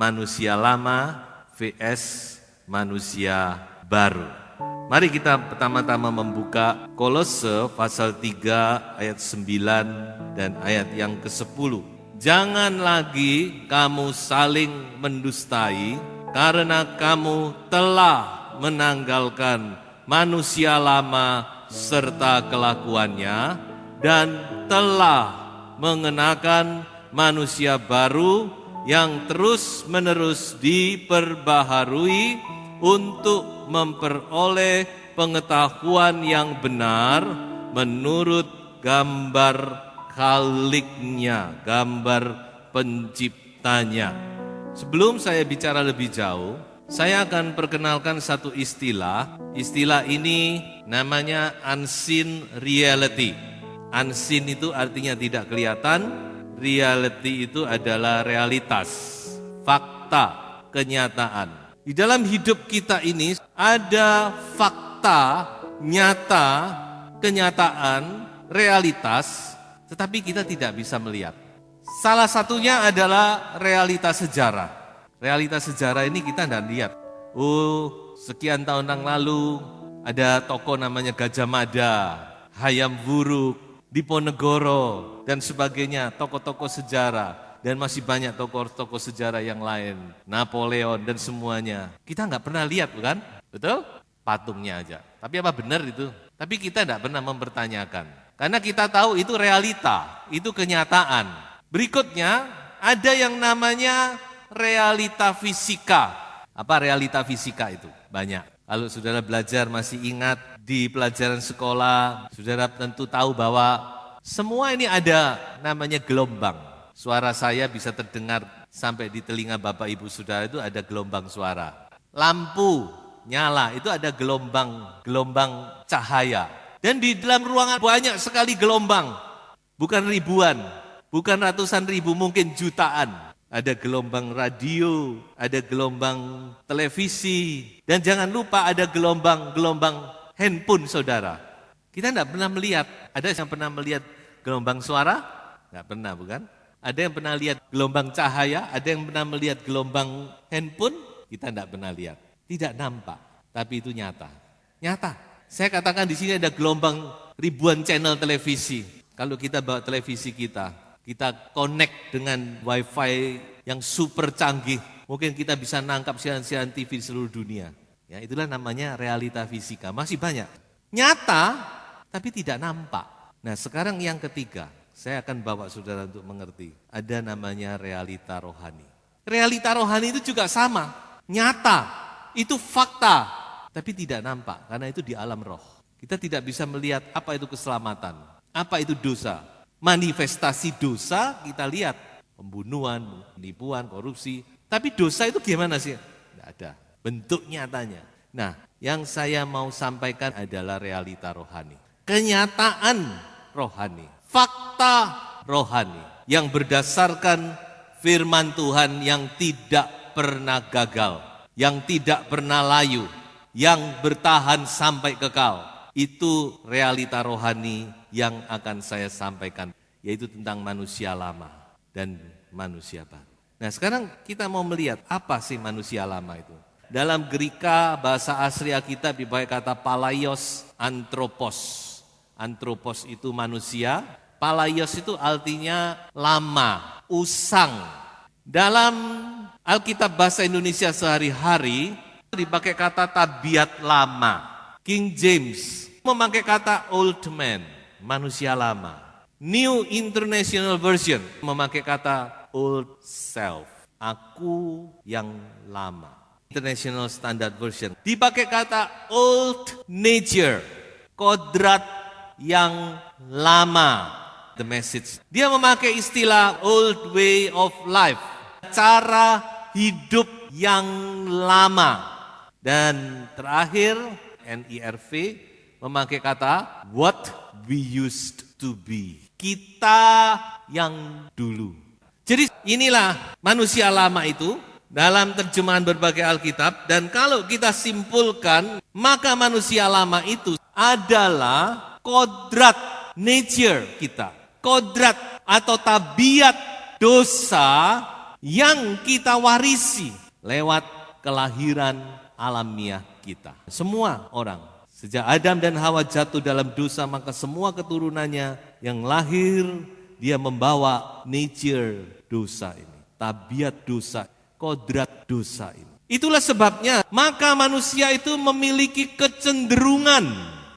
manusia lama vs manusia baru. Mari kita pertama-tama membuka Kolose pasal 3 ayat 9 dan ayat yang ke-10. Jangan lagi kamu saling mendustai karena kamu telah menanggalkan manusia lama serta kelakuannya dan telah mengenakan manusia baru yang terus-menerus diperbaharui untuk memperoleh pengetahuan yang benar menurut gambar Khaliknya, gambar penciptanya. Sebelum saya bicara lebih jauh, saya akan perkenalkan satu istilah. Istilah ini namanya unseen reality. Unseen itu artinya tidak kelihatan, reality itu adalah realitas, fakta, kenyataan. Di dalam hidup kita ini ada fakta, nyata, kenyataan, realitas, tetapi kita tidak bisa melihat. Salah satunya adalah realitas sejarah. Realitas sejarah ini kita tidak lihat. Sekian tahun yang lalu ada tokoh namanya Gajah Mada, Hayam Wuruk, Diponegoro, dan sebagainya, tokoh-tokoh sejarah. Dan masih banyak tokoh-tokoh sejarah yang lain, Napoleon dan semuanya. Kita nggak pernah lihat bukan? Betul? Patungnya aja. Tapi apa benar itu? Tapi kita nggak pernah mempertanyakan. Karena kita tahu itu realita, itu kenyataan. Berikutnya ada yang namanya realita fisika. Apa realita fisika itu? Banyak. Kalau saudara belajar masih ingat di pelajaran sekolah, saudara tentu tahu bahwa semua ini ada namanya gelombang. Suara saya bisa terdengar sampai di telinga Bapak Ibu Saudara, itu ada gelombang suara. Lampu nyala, itu ada gelombang cahaya. Dan di dalam ruangan banyak sekali gelombang. Bukan ribuan, bukan ratusan ribu, mungkin jutaan. Ada gelombang radio, ada gelombang televisi. Dan jangan lupa ada gelombang handphone saudara. Kita tidak pernah melihat. Ada yang pernah melihat gelombang suara? Tidak pernah bukan? Ada yang pernah lihat gelombang cahaya, ada yang pernah melihat gelombang handphone, kita tidak pernah lihat. Tidak nampak, tapi itu nyata. Nyata. Saya katakan di sini ada gelombang ribuan channel televisi. Kalau kita bawa televisi kita connect dengan wifi yang super canggih, mungkin kita bisa nangkap siaran-siaran TV di seluruh dunia. Ya, itulah namanya realita fisika. Masih banyak. Nyata, tapi tidak nampak. Nah, sekarang yang ketiga. Saya akan bawa saudara untuk mengerti. Ada namanya realita rohani. Realita rohani itu juga sama. Nyata. Itu fakta. Tapi tidak nampak. Karena itu di alam roh. Kita tidak bisa melihat apa itu keselamatan. Apa itu dosa. Manifestasi dosa kita lihat. Pembunuhan, penipuan, korupsi. Tapi dosa itu gimana sih? Tidak ada. Bentuk nyatanya. Nah, yang saya mau sampaikan adalah realita rohani. Kenyataan rohani. Fakta rohani yang berdasarkan firman Tuhan yang tidak pernah gagal, yang tidak pernah layu, yang bertahan sampai kekal. Itu realita rohani yang akan saya sampaikan, yaitu tentang manusia lama dan manusia baru. Nah, sekarang kita mau melihat apa sih manusia lama itu. Dalam Greka bahasa asli Alkitab dipakai kata palaios anthropos. Anthropos itu manusia. Palaios itu artinya lama, usang. Dalam Alkitab bahasa Indonesia sehari-hari dipakai kata tabiat lama. King James memakai kata old man, manusia lama. New International Version memakai kata old self, aku yang lama. International Standard Version dipakai kata old nature, kodrat yang lama. The Message. Dia memakai istilah old way of life, cara hidup yang lama. Dan terakhir NIRV memakai kata what we used to be. Kita yang dulu. Jadi inilah manusia lama itu dalam terjemahan berbagai Alkitab. Dan kalau kita simpulkan, maka manusia lama itu adalah kodrat nature kita. Kodrat atau tabiat dosa yang kita warisi lewat kelahiran alamiah kita. Semua orang, sejak Adam dan Hawa jatuh dalam dosa, maka semua keturunannya yang lahir, dia membawa nature dosa ini, tabiat dosa, kodrat dosa ini. Itulah sebabnya maka manusia itu memiliki kecenderungan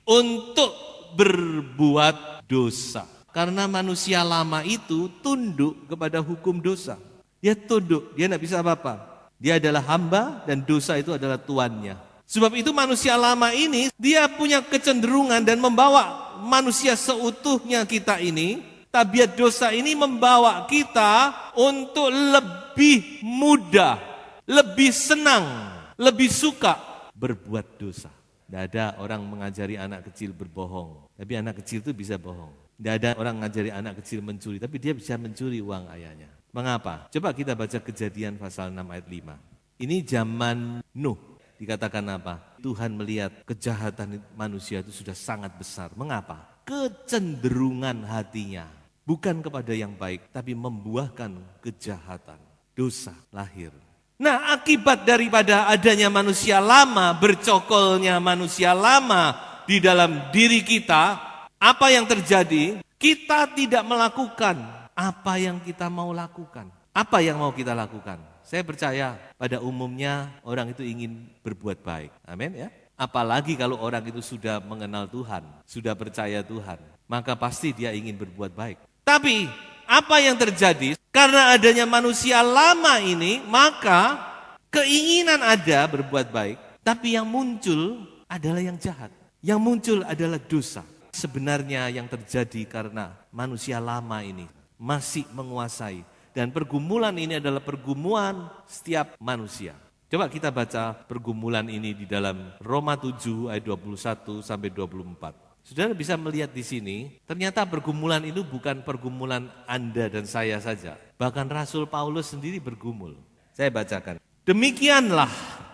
untuk berbuat dosa. Karena manusia lama itu tunduk kepada hukum dosa. Dia tunduk, dia tidak bisa apa-apa. Dia adalah hamba dan dosa itu adalah tuannya. Sebab itu manusia lama ini dia punya kecenderungan dan membawa manusia seutuhnya kita ini, tabiat dosa ini membawa kita untuk lebih mudah, lebih senang, lebih suka berbuat dosa. Tidak ada orang mengajari anak kecil berbohong, tapi anak kecil itu bisa bohong. Tidak ada orang mengajari anak kecil mencuri, tapi dia bisa mencuri uang ayahnya. Mengapa? Coba kita baca Kejadian pasal 6 ayat 5. Ini zaman Nuh. Dikatakan apa? Tuhan melihat kejahatan manusia itu sudah sangat besar. Mengapa? Kecenderungan hatinya bukan kepada yang baik, tapi membuahkan kejahatan. Dosa lahir. Nah, akibat daripada adanya manusia lama, bercokolnya manusia lama di dalam diri kita, apa yang terjadi? Kita tidak melakukan apa yang kita mau lakukan. Apa yang mau kita lakukan? Saya percaya pada umumnya orang itu ingin berbuat baik. Amin ya. Apalagi kalau orang itu sudah mengenal Tuhan, sudah percaya Tuhan, maka pasti dia ingin berbuat baik. Tapi apa yang terjadi? Karena adanya manusia lama ini, maka keinginan ada berbuat baik, tapi yang muncul adalah yang jahat. Yang muncul adalah dosa. Sebenarnya yang terjadi karena manusia lama ini masih menguasai. Dan pergumulan ini adalah pergumulan setiap manusia. Coba kita baca pergumulan ini di dalam Roma 7 ayat 21 sampai 24. Saudara bisa melihat di sini, ternyata pergumulan itu bukan pergumulan Anda dan saya saja. Bahkan Rasul Paulus sendiri bergumul. Saya bacakan. Demikianlah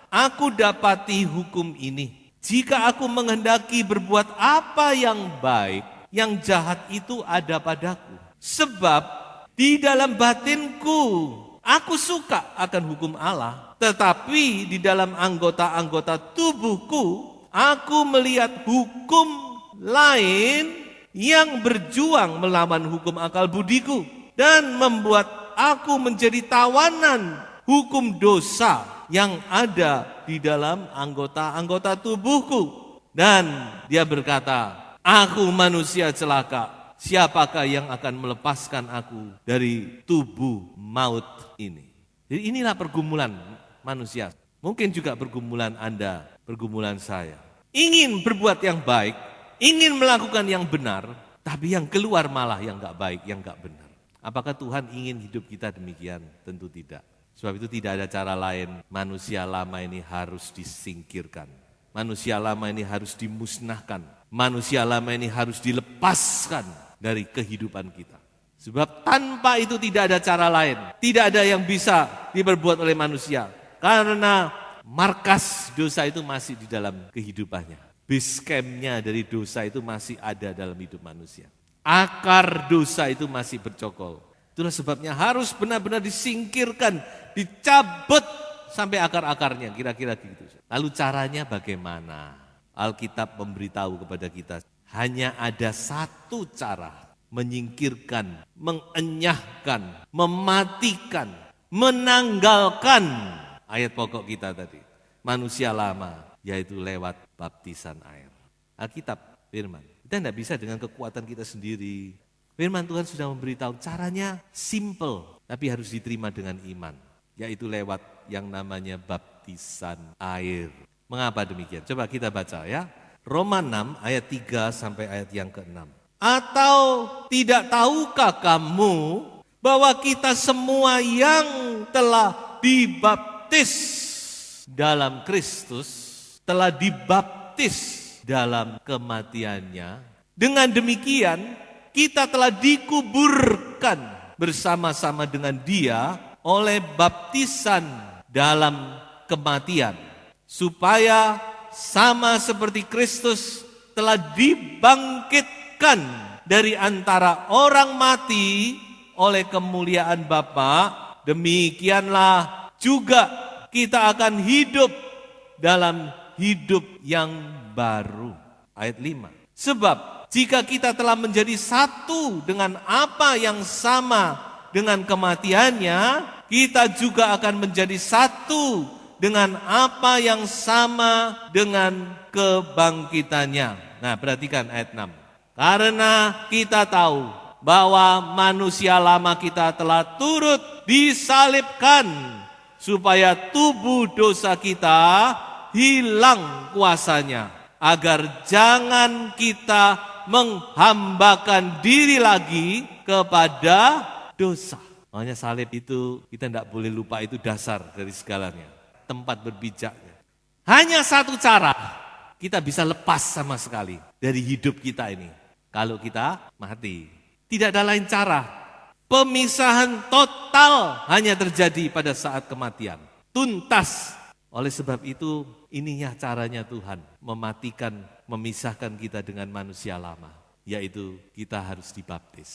aku dapati hukum ini. Jika aku menghendaki berbuat apa yang baik, yang jahat itu ada padaku. Sebab di dalam batinku aku suka akan hukum Allah, tetapi di dalam anggota-anggota tubuhku aku melihat hukum lain yang berjuang melawan hukum akal budiku dan membuat aku menjadi tawanan hukum dosa yang ada di dalam anggota-anggota tubuhku. Dan dia berkata, aku manusia celaka. Siapakah yang akan melepaskan aku dari tubuh maut ini? Jadi inilah pergumulan manusia. Mungkin juga pergumulan Anda, pergumulan saya. Ingin berbuat yang baik, ingin melakukan yang benar, tapi yang keluar malah yang gak baik, yang gak benar. Apakah Tuhan ingin hidup kita demikian? Tentu tidak. Sebab itu tidak ada cara lain, manusia lama ini harus disingkirkan. Manusia lama ini harus dimusnahkan. Manusia lama ini harus dilepaskan dari kehidupan kita. Sebab tanpa itu tidak ada cara lain. Tidak ada yang bisa diperbuat oleh manusia. Karena markas dosa itu masih di dalam kehidupannya. Base camp-nya dari dosa itu masih ada dalam hidup manusia. Akar dosa itu masih bercokol. Itulah sebabnya harus benar-benar disingkirkan, dicabut sampai akar-akarnya, kira-kira gitu. Lalu caranya bagaimana? Alkitab memberitahu kepada kita, hanya ada satu cara menyingkirkan, mengenyahkan, mematikan, menanggalkan ayat pokok kita tadi. Manusia lama, yaitu lewat baptisan air. Alkitab, firman. Kita tidak bisa dengan kekuatan kita sendiri. Firman Tuhan sudah memberitahu caranya simple, tapi harus diterima dengan iman. Yaitu lewat yang namanya baptisan air. Mengapa demikian? Coba kita baca ya. Roma 6 ayat 3 sampai ayat yang ke-6. Atau tidak tahukah kamu bahwa kita semua yang telah dibaptis dalam Kristus, telah dibaptis dalam kematiannya. Dengan demikian kita telah dikuburkan bersama-sama dengan Dia oleh baptisan dalam kematian, supaya sama seperti Kristus telah dibangkitkan dari antara orang mati oleh kemuliaan Bapa, demikianlah juga kita akan hidup dalam hidup yang baru. Ayat 5. Sebab jika kita telah menjadi satu dengan apa yang sama dengan kematiannya, kita juga akan menjadi satu dengan apa yang sama dengan kebangkitannya. Nah, perhatikan ayat 6. Karena kita tahu bahwa manusia lama kita telah turut disalibkan supaya tubuh dosa kita hilang kuasanya, agar jangan kita menghambakan diri lagi kepada dosa. Makanya salib itu kita tidak boleh lupa, itu dasar dari segalanya, tempat berpijaknya. Hanya satu cara kita bisa lepas sama sekali dari hidup kita ini, kalau kita mati. Tidak ada lain cara. Pemisahan total hanya terjadi pada saat kematian. Tuntas. Oleh sebab itu, ininya caranya Tuhan mematikan, memisahkan kita dengan manusia lama, yaitu kita harus dibaptis.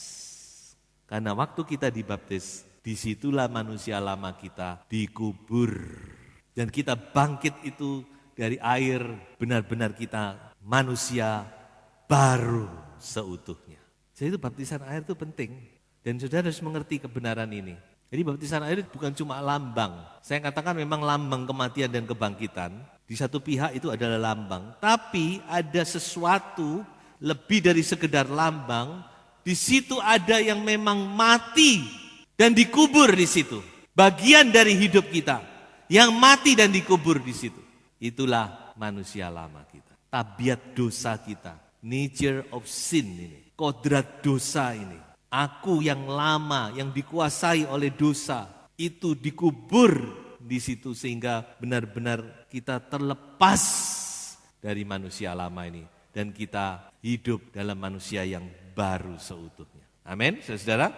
Karena waktu kita dibaptis, disitulah manusia lama kita dikubur. Dan kita bangkit itu dari air, benar-benar kita manusia baru seutuhnya. Jadi itu baptisan air itu penting. Dan saudara harus mengerti kebenaran ini. Jadi baptisan air bukan cuma lambang. Saya katakan memang lambang kematian dan kebangkitan. Di satu pihak itu adalah lambang. Tapi ada sesuatu lebih dari sekedar lambang. Di situ ada yang memang mati dan dikubur di situ. Bagian dari hidup kita yang mati dan dikubur di situ. Itulah manusia lama kita. Tabiat dosa kita. Nature of sin ini. Kodrat dosa ini. Aku yang lama, yang dikuasai oleh dosa, itu dikubur di situ sehingga benar-benar kita terlepas dari manusia lama ini. Dan kita hidup dalam manusia yang baru seutuhnya. Amin, saudara.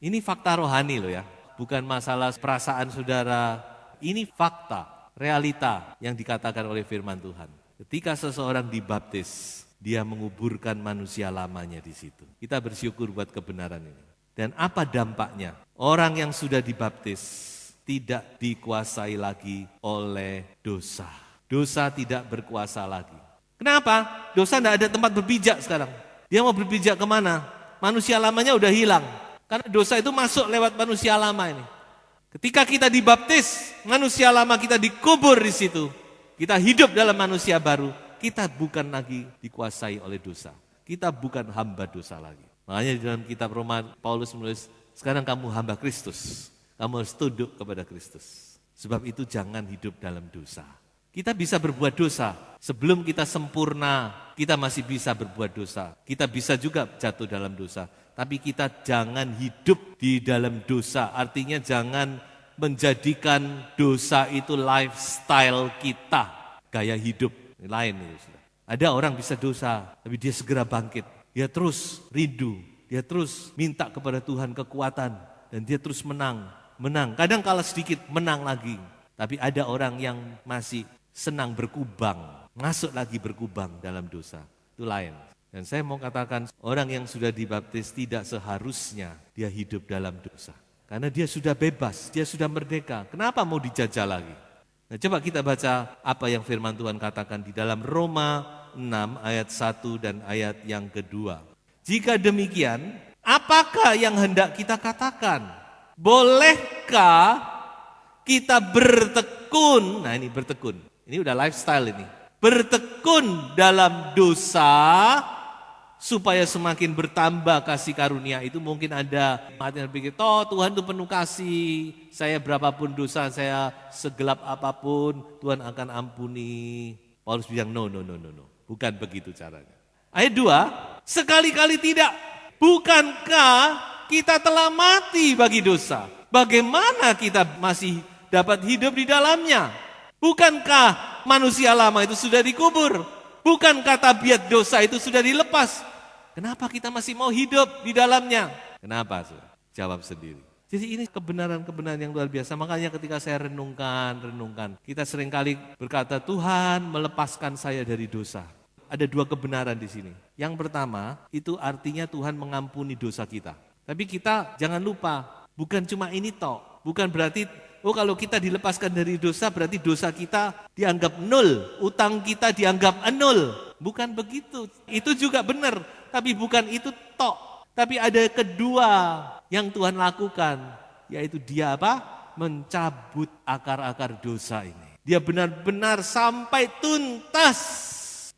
Ini fakta rohani loh ya. Bukan masalah perasaan saudara. Ini fakta, realita yang dikatakan oleh firman Tuhan. Ketika seseorang dibaptis, dia menguburkan manusia lamanya di situ. Kita bersyukur buat kebenaran ini. Dan apa dampaknya? Orang yang sudah dibaptis tidak dikuasai lagi oleh dosa. Dosa tidak berkuasa lagi. Kenapa? Dosa tidak ada tempat berpijak sekarang. Dia mau berpijak kemana? Manusia lamanya udah hilang. Karena dosa itu masuk lewat manusia lama ini. Ketika kita dibaptis, manusia lama kita dikubur di situ. Kita hidup dalam manusia baru. Kita bukan lagi dikuasai oleh dosa. Kita bukan hamba dosa lagi. Makanya di dalam kitab Roma, Paulus menulis, sekarang kamu hamba Kristus. Kamu harus tunduk kepada Kristus. Sebab itu jangan hidup dalam dosa. Kita bisa berbuat dosa. Sebelum kita sempurna, kita masih bisa berbuat dosa. Kita bisa juga jatuh dalam dosa. Tapi kita jangan hidup di dalam dosa. Artinya jangan menjadikan dosa itu lifestyle kita. Gaya hidup. Lain itu. Ada orang bisa dosa, tapi dia segera bangkit. Dia terus rindu, dia terus minta kepada Tuhan kekuatan, dan dia terus menang. Kadang kalah sedikit, menang lagi. Tapi ada orang yang masih senang berkubang, masuk lagi berkubang dalam dosa. Itu lain. Dan saya mau katakan, orang yang sudah dibaptis tidak seharusnya dia hidup dalam dosa. Karena dia sudah bebas, dia sudah merdeka. Kenapa mau dijajah lagi? Nah, coba kita baca apa yang firman Tuhan katakan di dalam Roma 6 ayat 1 dan ayat yang kedua. Jika demikian, apakah yang hendak kita katakan? Bolehkah kita bertekun? Nah, ini bertekun. Ini udah lifestyle ini. Bertekun dalam dosa supaya semakin bertambah kasih karunia itu. Mungkin ada yang pikir, Tuhan itu penuh kasih, saya berapapun dosa, saya segelap apapun, Tuhan akan ampuni. Paulus bilang, no, bukan begitu caranya. Ayat 2, sekali-kali tidak. Bukankah kita telah mati bagi dosa? Bagaimana kita masih dapat hidup di dalamnya? Bukankah manusia lama itu sudah dikubur? Bukankah tabiat dosa itu sudah dilepas? Kenapa kita masih mau hidup di dalamnya? Kenapa? Jawab sendiri. Jadi ini kebenaran-kebenaran yang luar biasa. Makanya ketika saya renungkan, kita seringkali berkata, Tuhan melepaskan saya dari dosa. Ada dua kebenaran di sini. Yang pertama, itu artinya Tuhan mengampuni dosa kita. Tapi kita jangan lupa, bukan cuma ini toh. Bukan berarti, kalau kita dilepaskan dari dosa, berarti dosa kita dianggap nol, utang kita dianggap nol. Bukan begitu. Itu juga benar, tapi bukan itu tok. Tapi ada kedua yang Tuhan lakukan, yaitu dia apa? Mencabut akar-akar dosa ini. Dia benar-benar sampai tuntas.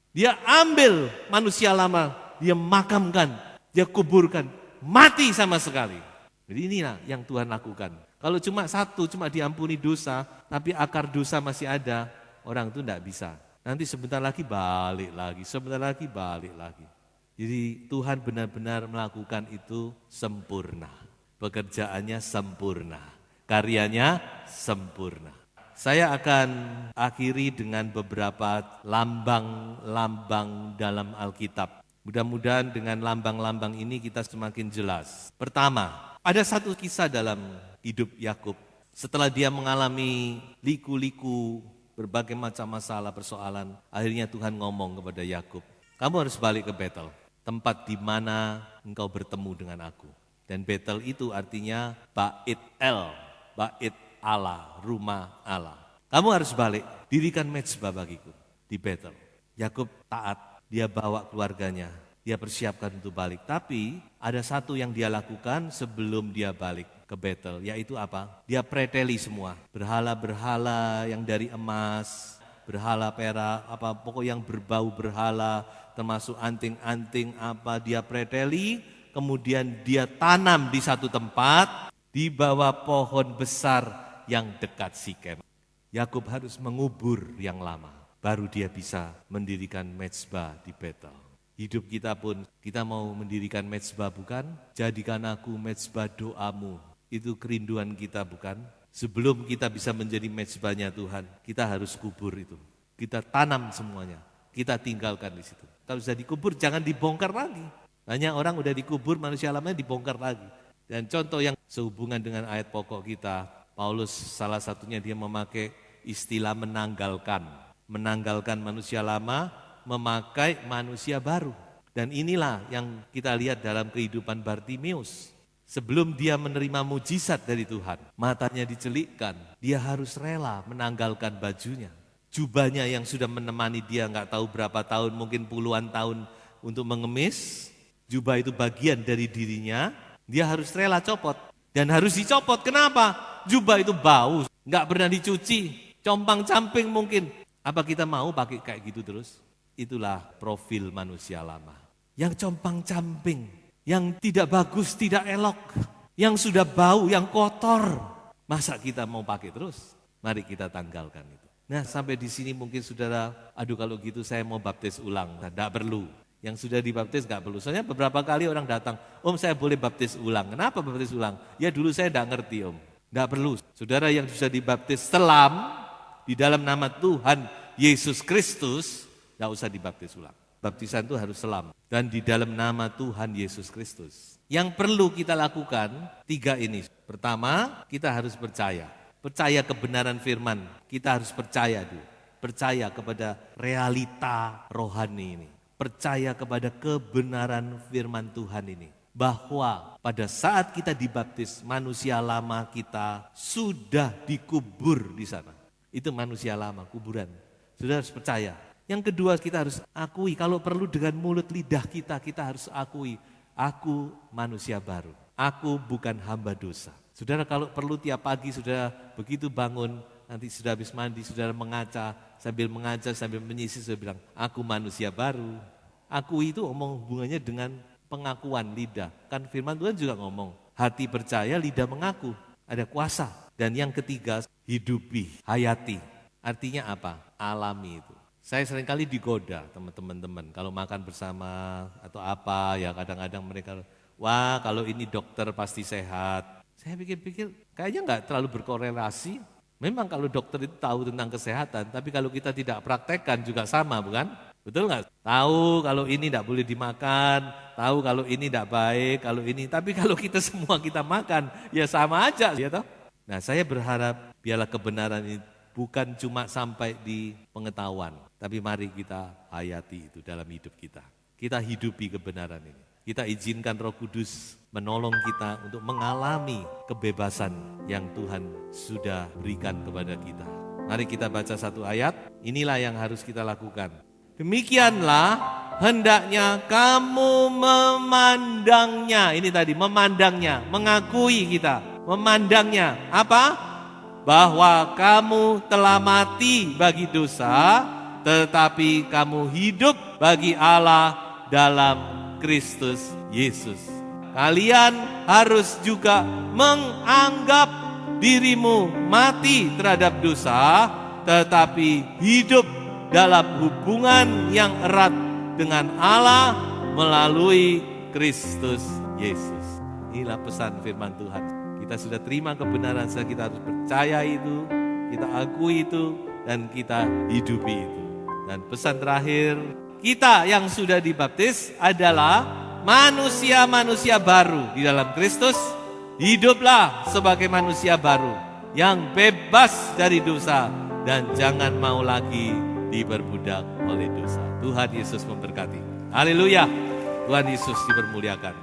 Dia ambil manusia lama, dia makamkan, dia kuburkan, mati sama sekali. Jadi inilah yang Tuhan lakukan. Kalau cuma satu, cuma diampuni dosa, tapi akar dosa masih ada, orang itu tidak bisa. Nanti sebentar lagi balik lagi, sebentar lagi balik lagi. Jadi Tuhan benar-benar melakukan itu sempurna. Pekerjaannya sempurna, karyanya sempurna. Saya akan akhiri dengan beberapa lambang-lambang dalam Alkitab. Mudah-mudahan dengan lambang-lambang ini kita semakin jelas. Pertama, ada satu kisah dalam hidup Yakub. Setelah dia mengalami liku-liku, berbagai macam masalah, persoalan, akhirnya Tuhan ngomong kepada Yakub, kamu harus balik ke Betel, tempat di mana engkau bertemu dengan aku. Dan Betel itu artinya Bait El, Bait Allah, rumah Allah. Kamu harus balik, dirikan mezbah bagiku di Betel. Yakub taat, dia bawa keluarganya, dia persiapkan untuk balik. Tapi ada satu yang dia lakukan sebelum dia balik ke Betel, yaitu apa? Dia preteli semua, berhala-berhala yang dari emas, berhala perak, pokok yang berbau berhala, termasuk anting-anting dia preteli, kemudian dia tanam di satu tempat, di bawah pohon besar yang dekat Sikem. Yakub harus mengubur yang lama, baru dia bisa mendirikan mezbah di Betel. Hidup kita pun, kita mau mendirikan mezbah bukan? Jadikan aku mezbah doamu. Itu kerinduan kita bukan? Sebelum kita bisa menjadi mezbahnya Tuhan, kita harus kubur itu. Kita tanam semuanya, kita tinggalkan di situ. Kalau sudah dikubur jangan dibongkar lagi. Banyak orang udah dikubur, manusia lamanya dibongkar lagi. Dan contoh yang sehubungan dengan ayat pokok kita, Paulus salah satunya dia memakai istilah menanggalkan. Menanggalkan manusia lama, memakai manusia baru. Dan inilah yang kita lihat dalam kehidupan Bartimeus. Sebelum dia menerima mujizat dari Tuhan, matanya dicelikkan, dia harus rela menanggalkan bajunya. Jubahnya yang sudah menemani dia nggak tahu berapa tahun, mungkin puluhan tahun untuk mengemis, jubah itu bagian dari dirinya, dia harus rela copot. Dan harus dicopot, kenapa? Jubah itu bau, nggak pernah dicuci, compang-camping mungkin. Apa kita mau pakai kayak gitu terus? Itulah profil manusia lama. Yang compang-camping, yang tidak bagus, tidak elok, yang sudah bau, yang kotor. Masa kita mau pakai terus? Mari kita tanggalkan itu. Nah sampai di sini mungkin saudara, aduh kalau gitu saya mau baptis ulang. Nah, tidak perlu. Yang sudah dibaptis nggak perlu. Soalnya beberapa kali orang datang, Om saya boleh baptis ulang. Kenapa baptis ulang? Ya dulu saya tidak ngerti Om. Nggak perlu. Saudara yang sudah dibaptis selam di dalam nama Tuhan Yesus Kristus, nggak usah dibaptis ulang. Baptisan itu harus selam dan di dalam nama Tuhan Yesus Kristus. Yang perlu kita lakukan 3 ini. Pertama, kita harus percaya. Percaya kebenaran firman. Kita harus percaya dulu. Percaya kepada realita rohani ini. Percaya kepada kebenaran firman Tuhan ini. Bahwa pada saat kita dibaptis, manusia lama kita sudah dikubur di sana. Itu manusia lama, kuburan. Sudah harus percaya. Yang kedua kita harus akui, kalau perlu dengan mulut lidah kita harus akui. Aku manusia baru, aku bukan hamba dosa. Saudara kalau perlu tiap pagi saudara begitu bangun, nanti sudah habis mandi, saudara mengaca, sambil menyisir, saudara bilang, aku manusia baru. Aku itu hubungannya dengan pengakuan lidah. Kan firman Tuhan juga ngomong, hati percaya, lidah mengaku. Ada kuasa. Dan yang ketiga, hidupi, hayati. Artinya apa? Alami itu. Saya seringkali digoda teman-teman, kalau makan bersama atau apa, ya kadang-kadang mereka, wah kalau ini dokter pasti sehat. Saya pikir-pikir, kayaknya nggak terlalu berkorelasi. Memang kalau dokter itu tahu tentang kesehatan, tapi kalau kita tidak praktekkan juga sama, bukan? Betul nggak? Tahu kalau ini tidak boleh dimakan, tahu kalau ini tidak baik, kalau ini. Tapi kalau kita semua kita makan, ya sama aja, ya toh. Nah, saya berharap biarlah kebenaran ini bukan cuma sampai di pengetahuan, tapi mari kita hayati itu dalam hidup kita. Kita hidupi kebenaran ini. Kita izinkan Roh Kudus menolong kita untuk mengalami kebebasan yang Tuhan sudah berikan kepada kita. Mari kita baca satu ayat, inilah yang harus kita lakukan. Demikianlah hendaknya kamu memandangnya. Ini tadi memandangnya, mengakui kita, memandangnya. Apa? Bahwa kamu telah mati bagi dosa, tetapi kamu hidup bagi Allah dalam Kristus Yesus. Kalian harus juga menganggap dirimu mati terhadap dosa, tetapi hidup dalam hubungan yang erat dengan Allah melalui Kristus Yesus. Inilah pesan firman Tuhan. Kita sudah terima kebenaran, kita harus percaya itu, kita akui itu, dan kita hidupi itu. Dan pesan terakhir, kita yang sudah dibaptis adalah manusia-manusia baru di dalam Kristus. Hiduplah sebagai manusia baru yang bebas dari dosa dan jangan mau lagi diperbudak oleh dosa. Tuhan Yesus memberkati. Haleluya. Tuhan Yesus dipermuliakan.